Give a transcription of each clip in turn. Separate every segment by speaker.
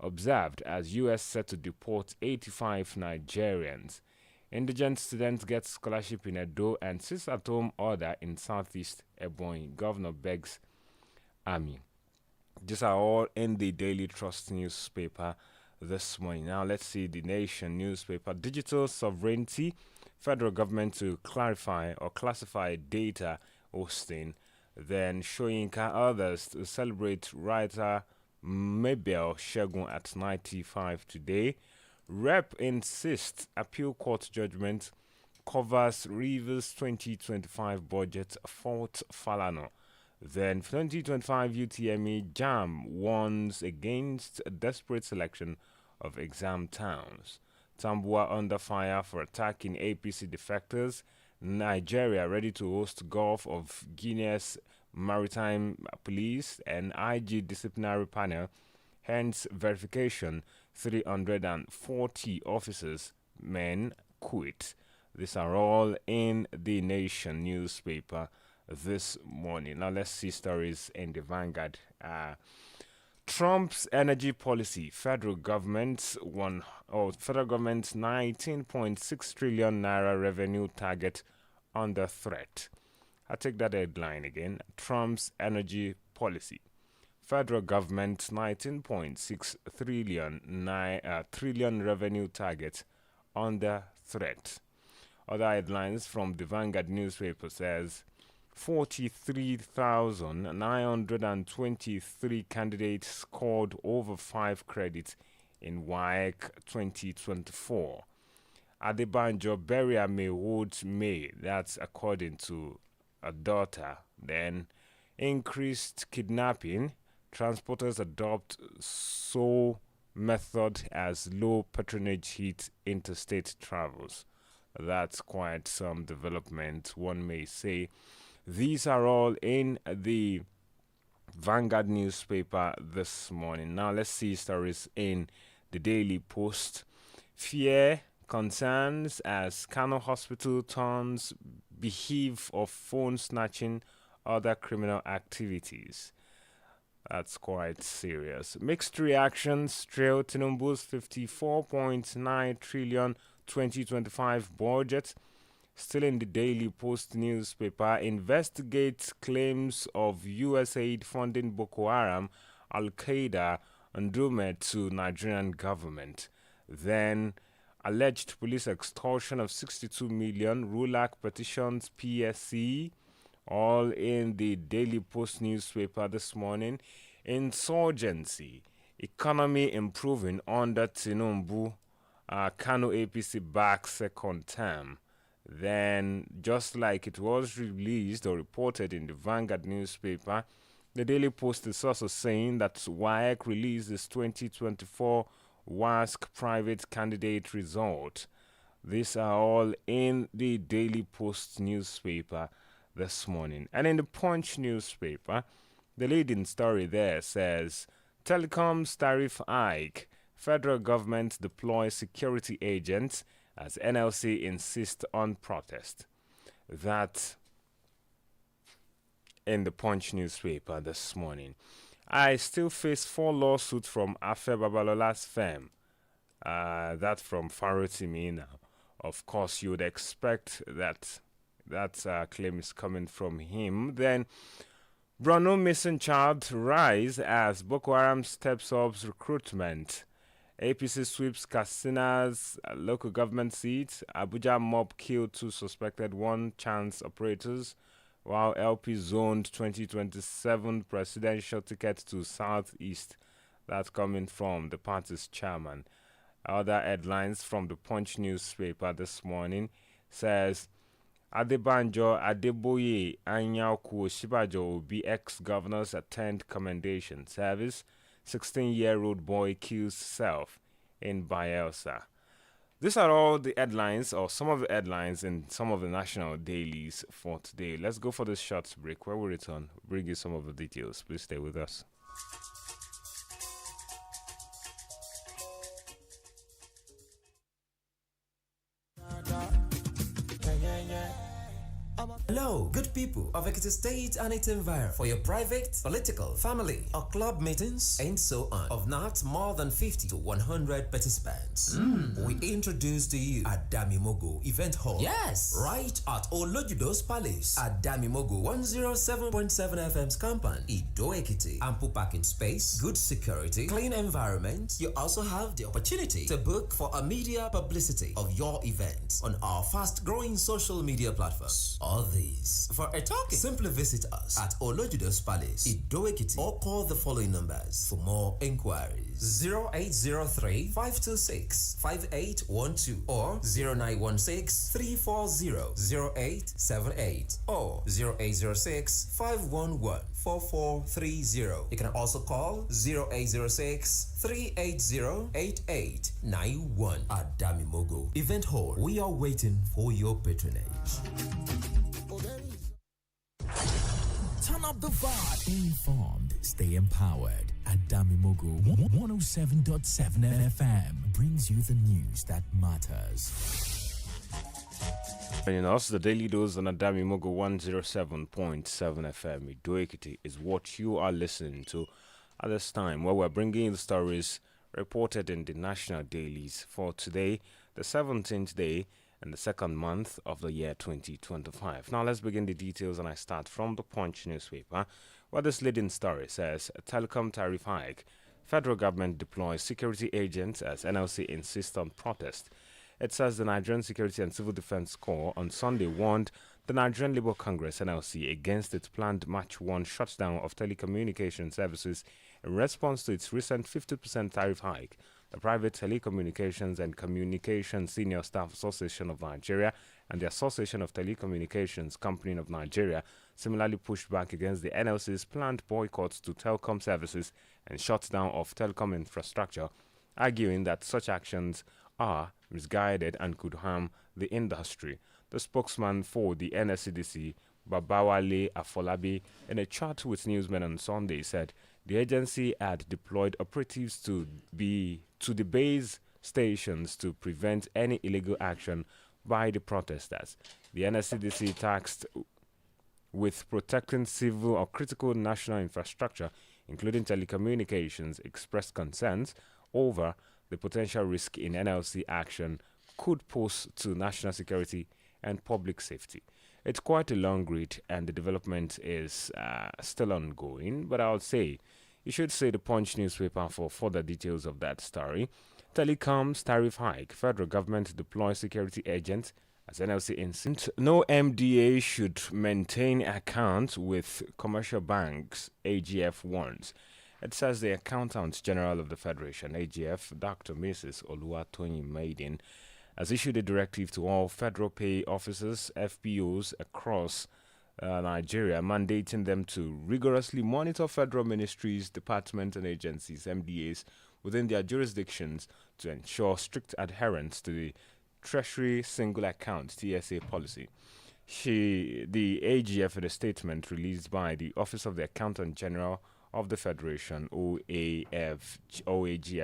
Speaker 1: observed as U.S. set to deport 85 Nigerians. Indigent students get scholarship in Edo and sit-at-home order in Southeast Ebonyi. Governor begs army. These are all in the Daily Trust newspaper this morning. Now let's see the Nation newspaper. Digital sovereignty. Federal government to clarify or classify data hosting. Then Shoyinka others to celebrate writer Mabel Shegun at 95 today. Rep insists appeal court judgment covers Rivers 2025 budget fault Falano. Then 2025 UTME JAM warns against a desperate selection of exam towns. Tambua under fire for attacking APC defectors. Nigeria ready to host Gulf of Guinea's Maritime Police and IG disciplinary panel. Hence verification, 340 officers, men quit. These are all in the Nation newspaper this morning. Now let's see stories in the Vanguard. Trump's energy policy, federal government's 19.6 trillion naira revenue target under threat. I take that headline again. Trump's energy policy, federal government's 19.6 trillion revenue target under threat. Other headlines from the Vanguard newspaper says 43,923 candidates scored over 5 credits in WAEC 2024. Adebanjo burial may hold May, that's according to a daughter. Then increased kidnapping, transporters adopt sole method as low patronage hit interstate travels. That's quite some development, one may say. These are all in the Vanguard newspaper this morning. Now let's see stories in the Daily Post. Fear concerns as Kano Hospital turns behave of phone snatching, other criminal activities. That's quite serious. Mixed reactions trail Tinubu's 54.9 trillion 2025 budget. Still in the Daily Post newspaper, investigates claims of US aid funding Boko Haram, Al-Qaeda, and Dumet to Nigerian government. Then, alleged police extortion of 62 million, RULAC petitions PSC, all in the Daily Post newspaper this morning. Insurgency, economy improving under Tinubu, Kano APC back second term. Then, just like it was released or reported in the Vanguard newspaper, the Daily Post is also saying that WAEC released its 2024 WASC private candidate result. These are all in the Daily Post newspaper this morning. And in the Punch newspaper, the leading story there says, Telecoms tariff hike, federal government deploys security agents as NLC insists on protest. That in the Punch newspaper this morning. I still face 4 lawsuits from Afe Babalola's firm. That from Farotimi now. Of course, you would expect that claim is coming from him. Then, Bruno missing child rise as Boko Haram steps up recruitment. APC sweeps Katsina's local government seats. Abuja mob killed 2 suspected one-chance operators, while LP zoned 2027 presidential ticket to Southeast. That's coming from the party's chairman. Other headlines from the Punch newspaper this morning says, Adebanjo, Adeboye, Anyauku, Shibajo Obi ex-governors attend commendation service. 16-year-old boy kills self in Bayelsa. These are all the headlines, or some of the headlines in some of the national dailies for today. Let's go for this short break. Where we return, bring you some of the details. Please stay with us.
Speaker 2: Hello, good people of Ekiti State and its environment. For your private, political, family, or club meetings, and so on, of not more than 50 to 100 participants, we introduce to you Adamimogo Event Hall. Yes! Right at Oladoyin Palace, Adamimogo 107.7 FM's compound, Ido Ekiti. Ample parking space, good security, clean environment. You also have the opportunity to book for a media publicity of your event on our fast-growing social media platforms. All these for a talking. Simply visit us at Oladoyin Palace, Ido Ekiti, or call the following numbers for more inquiries: 0803 526 5812 or 0916 340 0878 or 0806 511 4430. You can also call 0806 380 8891 at Adamimogo Event Hall. We are waiting for your patronage.
Speaker 3: Turn up the vibe. Stay informed, stay empowered. Adamimogo 107.7 FM brings you the news that matters.
Speaker 1: Joining us, the Dailydose on Adamimogo 107.7 FM Ido Ekiti is what you are listening to at this time, where we're bringing you the stories reported in the national dailies for today, the 17th day and the second month of the year 2025. Now let's begin the details, and I start from the Punch newspaper, where this leading story says a telecom tariff hike. Federal government deploys security agents as NLC insists on protest. It says the Nigerian Security and Civil Defense Corps on Sunday warned the Nigerian Labour Congress NLC against its planned March 1 shutdown of telecommunication services in response to its recent 50% tariff hike. The Private Telecommunications and Communications Senior Staff Association of Nigeria and the Association of Telecommunications Company of Nigeria similarly pushed back against the NLC's planned boycotts to telecom services and shutdown of telecom infrastructure, arguing that such actions are misguided and could harm the industry. The spokesman for the NSCDC, Babawale Afolabi, in a chat with newsmen on Sunday, said the agency had deployed operatives to the base stations to prevent any illegal action by the protesters. The NSCDC, tasked with protecting civil or critical national infrastructure, including telecommunications, expressed concerns over the potential risk in NLC action could pose to national security and public safety. It's quite a long read, and the development is still ongoing, but I would say you should see the Punch newspaper for further details of that story. Telecoms tariff hike. Federal government deploys security agents as NLC insists no MDA should maintain accounts with commercial banks, AGF warns. It says the Accountant General of the Federation, AGF, Dr. Mrs. Oladoyin Ayegbusi, has issued a directive to all federal pay officers, FPOs, across Nigeria, mandating them to rigorously monitor federal ministries, departments, and agencies, MDAs, within their jurisdictions to ensure strict adherence to the Treasury Single Account (TSA) policy. The AGF, in a statement released by the Office of the Accountant General of the Federation, OAGF,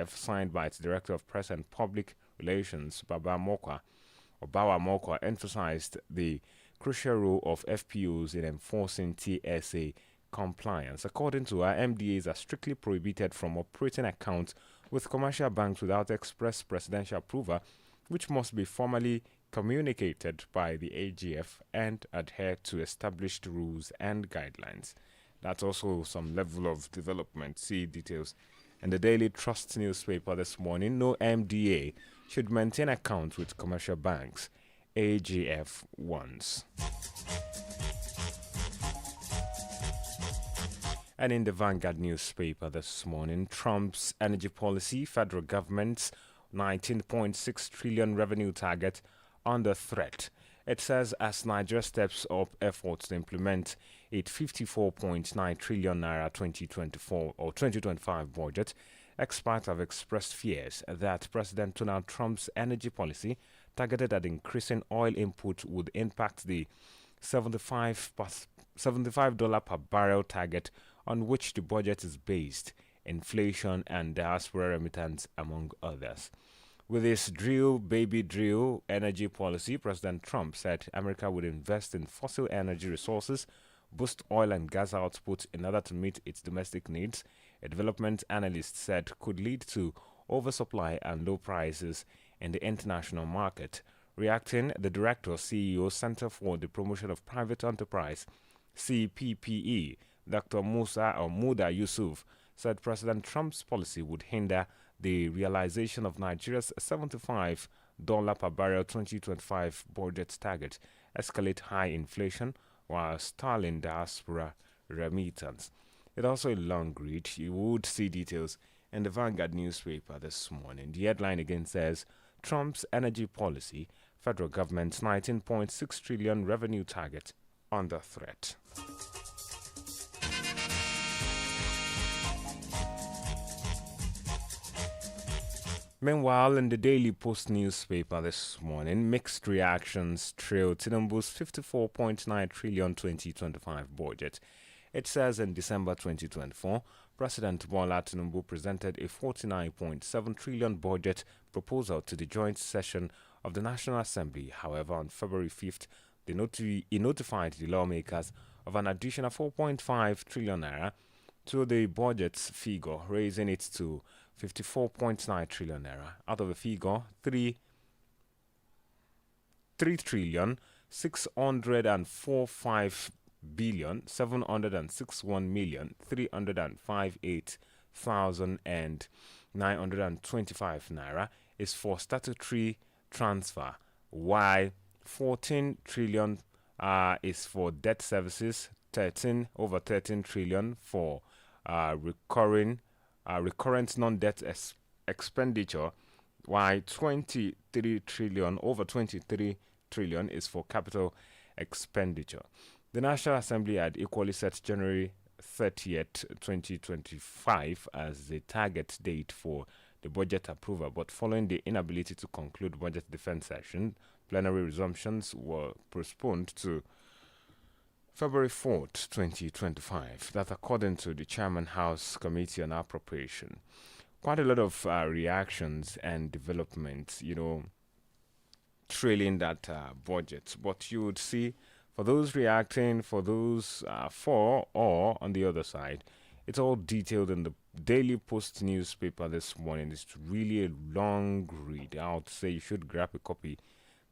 Speaker 1: signed by its Director of Press and Public Relations, Bawa Mokwa, emphasized the crucial role of FPOs in enforcing TSA compliance. According to her, MDAs are strictly prohibited from operating accounts with commercial banks without express presidential approval, which must be formally communicated by the AGF and adhere to established rules and guidelines. That's also some level of development. See details in the Daily Trust newspaper this morning. No MDA should maintain accounts with commercial banks, AGF warns. And in the Vanguard newspaper this morning, Trump's energy policy, federal government's 19.6 trillion revenue target under threat. It says as Nigeria steps up efforts to implement its 54.9 trillion naira 2024 or 2025 budget, experts have expressed fears that President Donald Trump's energy policy targeted at increasing oil input would impact the $75 per barrel target on which the budget is based, inflation and diaspora remittance, among others. With his drill, baby drill energy policy, President Trump said America would invest in fossil energy resources, boost oil and gas output in order to meet its domestic needs. A development analyst said could lead to oversupply and low prices in the international market. Reacting, the director CEO Center for the Promotion of Private Enterprise, CPPE, Dr. Muda Yusuf, said President Trump's policy would hinder the realization of Nigeria's $75 per barrel 2025 budget target, escalate high inflation, while stalling diaspora remittance. It's also a long read. You would see details in the Vanguard newspaper this morning. The headline again says Trump's energy policy, federal government's 19.6 trillion revenue target under threat. Meanwhile, in the Daily Post newspaper this morning, mixed reactions trail Tinubu's 54.9 trillion 2025 budget. It says in December 2024, President Bola Tinubu presented a 49.7 trillion budget proposal to the joint session of the National Assembly. However, on February 5th, he notified the lawmakers of an additional 4.5 trillion naira to the budget's figure, raising it to 54.9 trillion naira. Out of the figure, 3 trillion 645 billion 761 million 358,925 naira is for statutory transfer, while 14 trillion is for debt services, over 13 trillion for recurrent non-debt expenditure, while over 23 trillion is for capital expenditure. The National Assembly had equally set January 30th, 2025 as the target date for the budget approval, but following the inability to conclude budget defense session, plenary resumptions were postponed to February 4th, 2025. That according to the Chairman House Committee on Appropriation. Quite a lot of reactions and developments, trailing that budget. But you would see, for those reacting, for those for, or on the other side, it's all detailed in the Daily Post newspaper this morning. It's really a long read. I would say you should grab a copy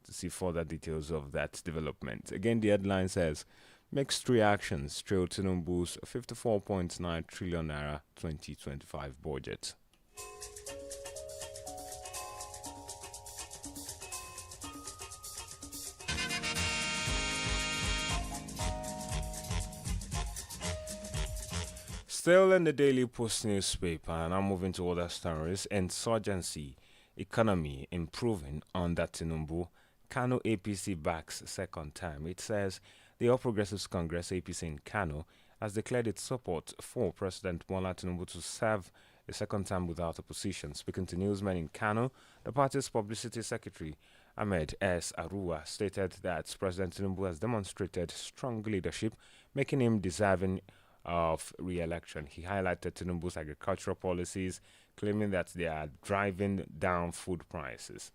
Speaker 1: to see further details of that development. Again, the headline says, mixed reactions trail Tinubu's 54.9 trillion naira 2025 budget. Still in the Daily Post newspaper, and I'm moving to other stories. Insurgency, economy improving under Tinubu. Kano APC backs second time. It says the All Progressives Congress APC in Kano has declared its support for President Bola Tinubu to serve a second term without opposition. Speaking to newsmen in Kano, the party's publicity secretary Ahmed S. Arua stated that President Tinubu has demonstrated strong leadership, making him deserving of re-election. He highlighted Tinubu's agricultural policies, claiming that they are driving down food prices.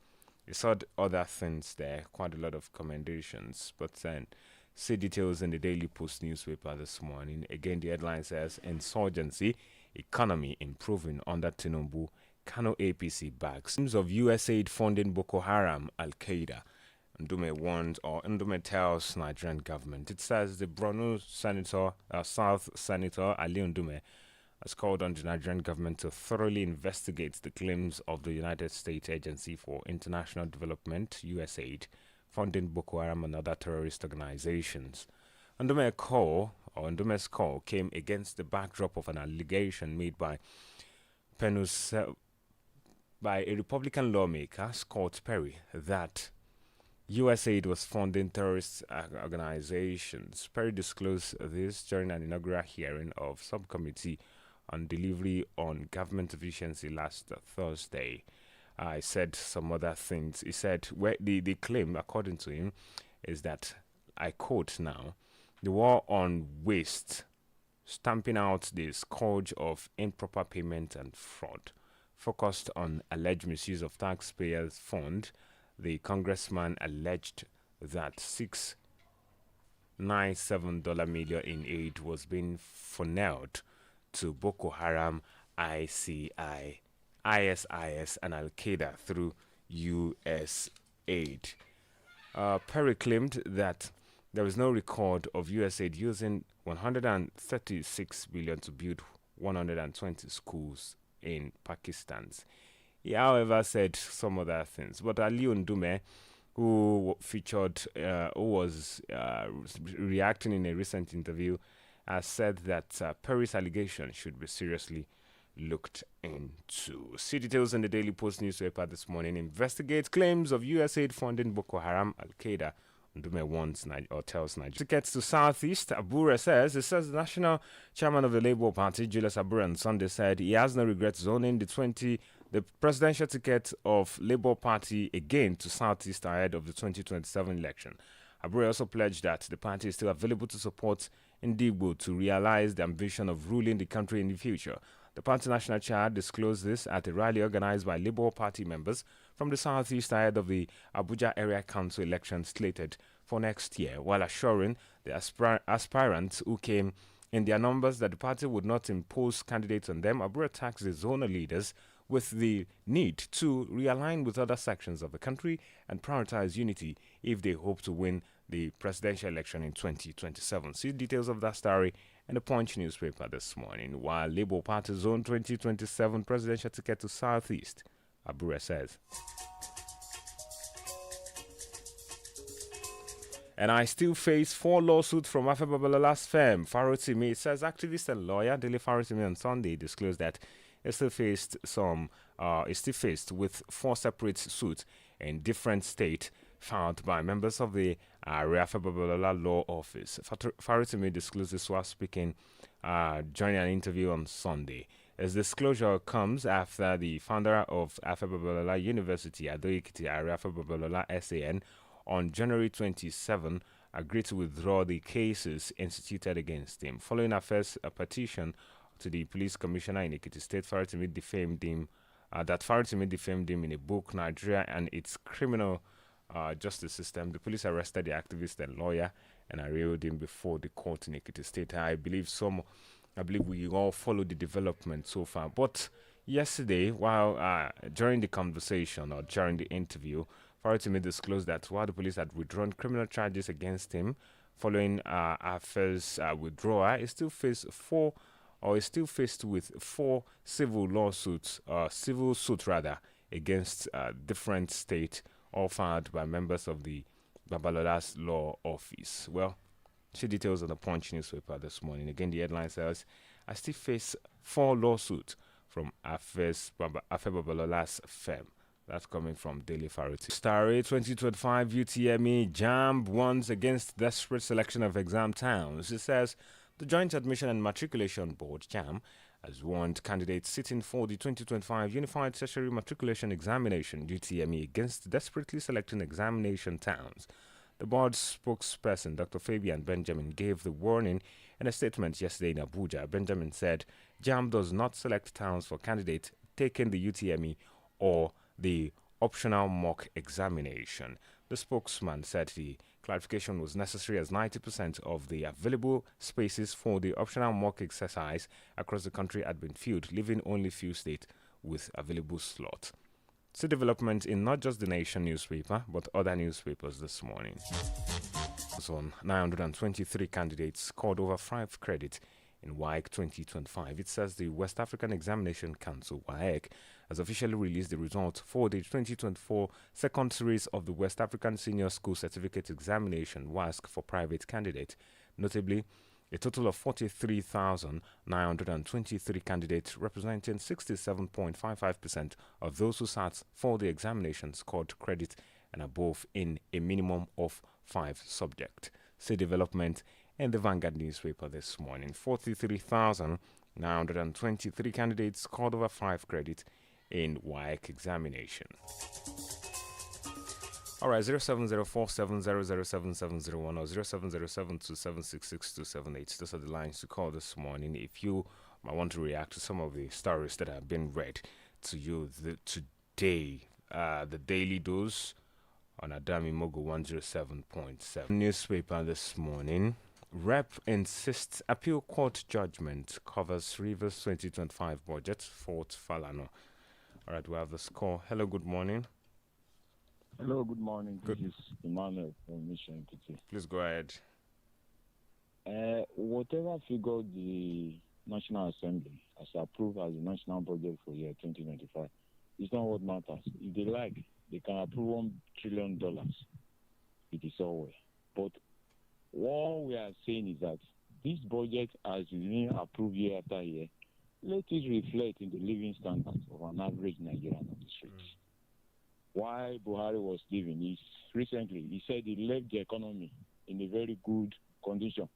Speaker 1: He saw other things there, quite a lot of commendations, but then see details in the Daily Post newspaper this morning. Again, the headline says, Insurgency, economy improving under Tinubu, Kano APC backs. Teams of USAID funding Boko Haram, Al-Qaeda. Ndume tells Nigerian government. It says the Borno South Senator Ali Ndume has called on the Nigerian government to thoroughly investigate the claims of the United States Agency for International Development, USAID, funding Boko Haram and other terrorist organizations. Ndume's call came against the backdrop of an allegation made by a Republican lawmaker, Scott Perry, that USAID was funding terrorist organizations. Perry disclosed this during an inaugural hearing of Subcommittee on Delivery on Government Efficiency last Thursday. I said some other things. He said the claim, according to him, is that, I quote now, the war on waste, stamping out the scourge of improper payment and fraud. focused on alleged misuse of taxpayers' fund. The congressman alleged that $697 million in aid was being funneled to Boko Haram, ISIS, and Al Qaeda through U.S. aid. Perry claimed that there is no record of U.S. aid using 136 billion to build 120 schools in Pakistan. He, however, said some other things. But Ali Ndume, who was reacting in a recent interview, has said that Perry's allegation should be seriously looked into. See details in the Daily Post newspaper this morning. Investigate claims of U.S. aid funding Boko Haram, Al Qaeda. Ndume warns or tells Nigeria. Tickets to Southeast, Abure says. It says the national chairman of the Labour Party, Julius Abure, on Sunday said he has no regrets zoning the presidential ticket of Labour Party again to Southeast ahead of the 2027 election. Abure also pledged that the party is still available to support Ndigbo to realize the ambition of ruling the country in the future. The party national chair disclosed this at a rally organized by Labour Party members from the Southeast ahead of the Abuja Area Council election slated for next year, while assuring the aspirants who came in their numbers that the party would not impose candidates on them. Abure taxed the zonal leaders with the need to realign with other sections of the country and prioritize unity if they hope to win the presidential election in 2027. See details of that story in the Punch newspaper this morning. While Labour Party zone 2027 presidential ticket to Southeast, Abure says. And I still face 4 lawsuits from Afebabalola's firm, Farotimi. It says activist and lawyer Dele Farotimi on Sunday disclosed that he still faced with 4 separate suits in different states filed by members of the Afebabalola Law Office. Farotimi disclosed this while speaking during an interview on Sunday. His disclosure comes after the founder of Afebabalola University, Adoekiti Afebabalola SAN, on January 27 agreed to withdraw the cases instituted against him. Following a first petition to the police commissioner in Ekiti State, Farotimi defamed him in a book, Nigeria and its Criminal Justice System. The police arrested the activist and lawyer and arraigned him before the court in Ekiti State. I believe we all followed the development so far. But yesterday, while during the conversation or during the interview, Farotimi disclosed that while the police had withdrawn criminal charges against him following our first withdrawal, he still faced with 4 civil suits against different states, all filed by members of the Babalola's Law Office. Well, see details on the Punch newspaper this morning. Again, the headline says, I still face 4 lawsuits from Afebabalola's firm. That's coming from Daily Faroti. Starry 2025 UTME JAMB warns against desperate selection of exam towns. It says the Joint Admission and Matriculation Board, JAMB, has warned candidates sitting for the 2025 Unified Tertiary Matriculation Examination UTME against desperately selecting examination towns. The board's spokesperson, Dr. Fabian Benjamin, gave the warning in a statement yesterday in Abuja. Benjamin said JAMB does not select towns for candidates taking the UTME or the optional mock examination. The spokesman said the clarification was necessary as 90% of the available spaces for the optional mock exercise across the country had been filled, leaving only few states with available slots. See development in not just the Nation newspaper, but other newspapers this morning. On 923 candidates scored over 5 credits in WAEC 2025. It says the West African Examination Council, WAEC, has officially released the result for the 2024 second series of the West African Senior School Certificate Examination, WASC, for private candidates. Notably, a total of 43,923 candidates, representing 67.55% of those who sat for the examination, scored credit and above in a minimum of 5 subjects. See development in the Vanguard newspaper this morning. 43,923 candidates scored over 5 credits in WAEC examination. All right, 07047007701 or 0707276678. Those are the lines to call this morning if you might want to react to some of the stories that have been read to you today. The Daily Dose on Adamimogo 107.7. Newspaper this morning. Rep insists appeal court judgment covers Rivers 2025 budget, Fort Falano. All right, we have the score. Hello, good morning.
Speaker 4: Hello, good morning.
Speaker 1: Good.
Speaker 4: This is Emmanuel from Mission Entity.
Speaker 1: Please go ahead.
Speaker 4: Whatever figure the National Assembly has approved as the national budget for year 2025 is not what matters. If they like, they can approve $1 trillion. It is all well. But what we are saying is that this budget has been approved year after year. Let it reflect in the living standards of an average Nigerian on the streets. Why Buhari was leaving is recently he said he left the economy in a very good condition.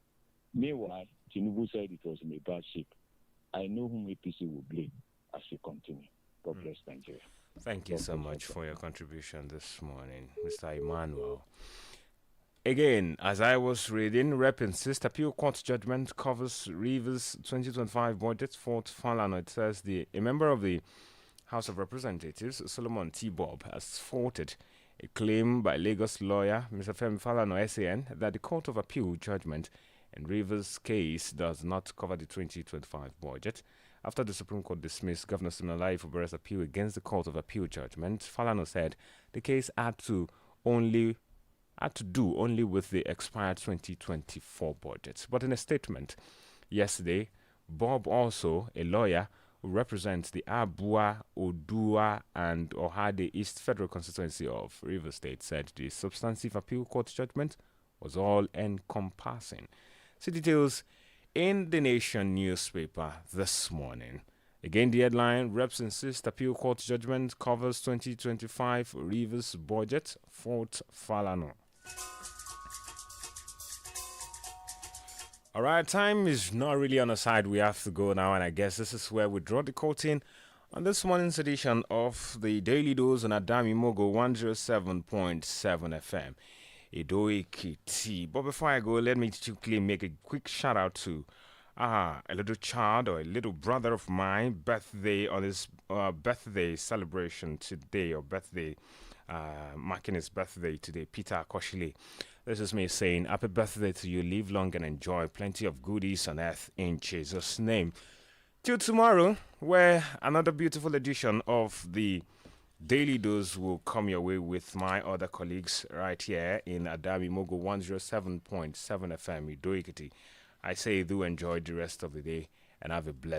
Speaker 4: Meanwhile, Tinubu said it was in a bad shape. I know whom APC will blame as we continue. God bless Nigeria.
Speaker 1: Thank you so much for your contribution this morning, Mr. Emmanuel. Again, as I was reading, Rep insists appeal court judgment covers Rivers 2025 budget, Fort Falano. It says a member of the House of Representatives, Solomon T. Bob, has faulted a claim by Lagos lawyer Mr. Femi Falano SAN that the Court of Appeal judgment in Rivers' case does not cover the 2025 budget. After the Supreme Court dismissed Governor Siminalayi Fubara's appeal against the Court of Appeal judgment, Falano said the case had to do only with the expired 2024 budget. But in a statement yesterday, Bob, also a lawyer who represents the Abua, Odua, and Ohade East Federal Constituency of Rivers State, said the substantive appeal court judgment was all-encompassing. See details in the Nation newspaper this morning. Again, the headline, Reps insist appeal court judgment covers 2025 Rivers budget, Fort Falano. All right, time is not really on our side. We have to go now, and I guess this is where we draw the curtain on this morning's edition of the Daily Dose on Adamimogo 107.7 FM. Ekiti. But before I go, let me quickly make a quick shout out to a little child or a little brother of mine, birthday on his birthday celebration today, or birthday marking his birthday today, Peter Akoshile. This is me saying happy birthday to you. Live long and enjoy plenty of goodies on earth in Jesus' name. Till tomorrow, where another beautiful edition of the Daily Dose will come your way with my other colleagues right here in Adamimogo 107.7 FM, Ido Ekiti. I say do enjoy the rest of the day and have a blessed